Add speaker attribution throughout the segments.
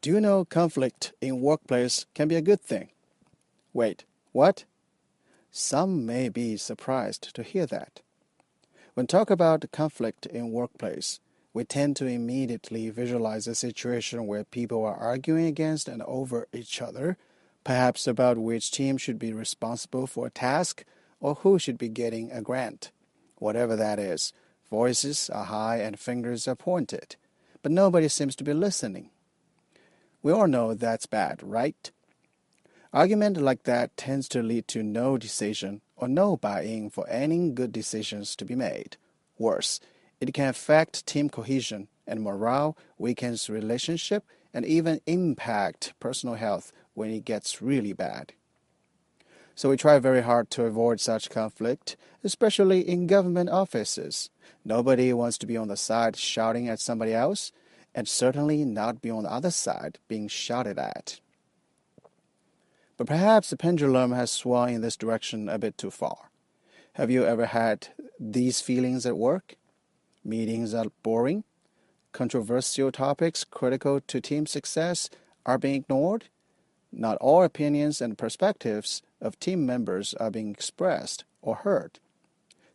Speaker 1: Do you know conflict in workplace can be a good thing? Wait, what? Some may be surprised to hear that. When talk about conflict in workplace, we tend to immediately visualize a situation where people are arguing against and over each other, perhaps about which team should be responsible for a task or who should be getting a grant. Whatever that is, voices are high and fingers are pointed, but nobody seems to be listening. We all know that's bad, right? Argument like that tends to lead to no decision or no buy-in for any good decisions to be made. Worse, it can affect team cohesion and morale, weakens relationship, and even impact personal health when it gets really bad. So we try very hard to avoid such conflict, especially in government offices. Nobody wants to be on the side shouting at somebody else, and certainly not be on the other side being shouted at. But perhaps the pendulum has swung in this direction a bit too far. Have you ever had these feelings at work? Meetings are boring. Controversial topics critical to team success are being ignored. Not all opinions and perspectives of team members are being expressed or heard.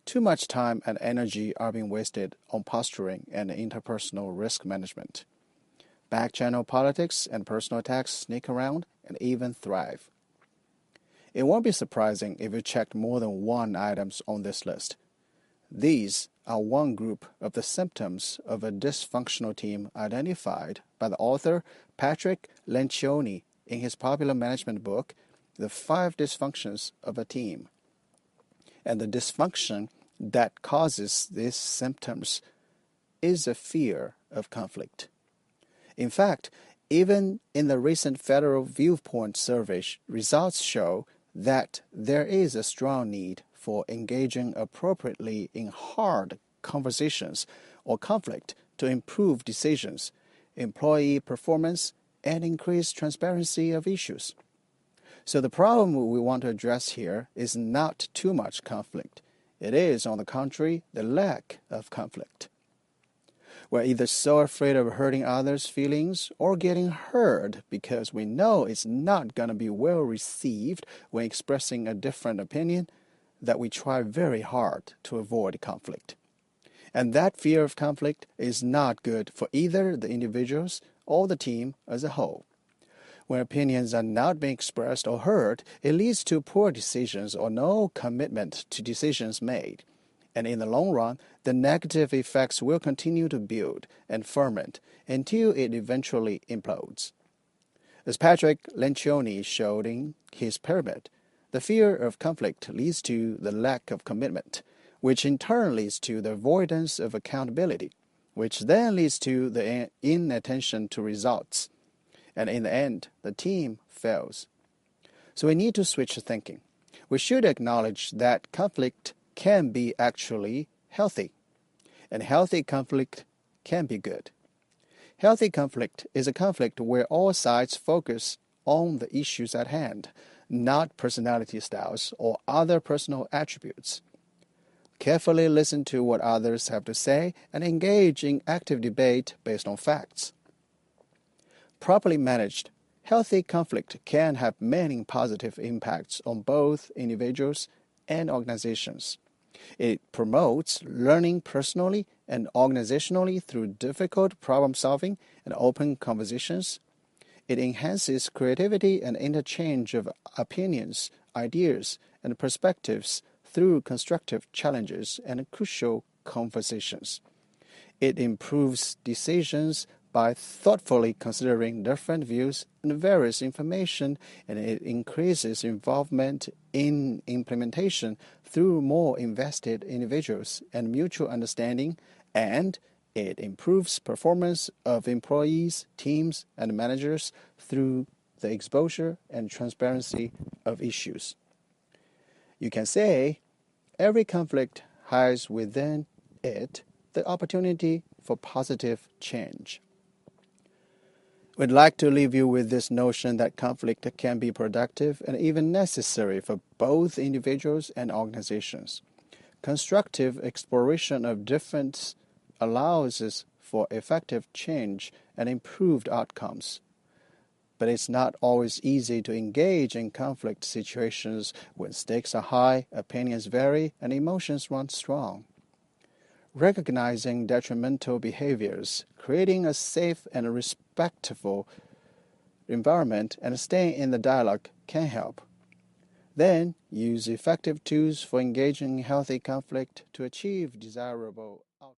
Speaker 1: Too much time and energy are being wasted on posturing and interpersonal risk management. Back-channel politics and personal attacks sneak around and even thrive. It won't be surprising if you checked more than one items on this list. These are one group of the symptoms of a dysfunctional team identified by the author Patrick Lencioni in his popular management book, The 5 Dysfunctions of a Team. And the dysfunction that causes these symptoms is a fear of conflict. In fact, even in the recent Federal Viewpoint Survey, results show that there is a strong need for engaging appropriately in hard conversations or conflict to improve decisions, employee performance, and increase transparency of issues. So the problem we want to address here is not too much conflict. It is, on the contrary, the lack of conflict. We're either so afraid of hurting others' feelings or getting hurt because we know it's not going to be well received when expressing a different opinion that we try very hard to avoid conflict. And that fear of conflict is not good for either the individuals or the team as a whole. When opinions are not being expressed or heard, it leads to poor decisions or no commitment to decisions made. And in the long run, the negative effects will continue to build and ferment until it eventually implodes. As Patrick Lencioni showed in his pyramid, the fear of conflict leads to the lack of commitment, which in turn leads to the avoidance of accountability, which then leads to the inattention to results. And in the end, the team fails. So we need to switch thinking. We should acknowledge that conflict can be actually healthy, and healthy conflict can be good. Healthy conflict is a conflict where all sides focus on the issues at hand, not personality styles or other personal attributes. Carefully listen to what others have to say and engage in active debate based on facts. Properly managed, healthy conflict can have many positive impacts on both individuals and organizations. It promotes learning personally and organizationally through difficult problem solving and open conversations. It enhances creativity and interchange of opinions, ideas, and perspectives through constructive challenges and crucial conversations. It improves decisions by thoughtfully considering different views and various information, and it increases involvement in implementation through more invested individuals and mutual understanding, and it improves performance of employees, teams, and managers through the exposure and transparency of issues. You can say every conflict has within it the opportunity for positive change. We'd like to leave you with this notion that conflict can be productive and even necessary for both individuals and organizations. Constructive exploration of difference allows us for effective change and improved outcomes. But it's not always easy to engage in conflict situations when stakes are high, opinions vary, and emotions run strong. Recognizing detrimental behaviors, creating a safe and respectful environment, and staying in the dialogue can help. Then, use effective tools for engaging in healthy conflict to achieve desirable outcomes.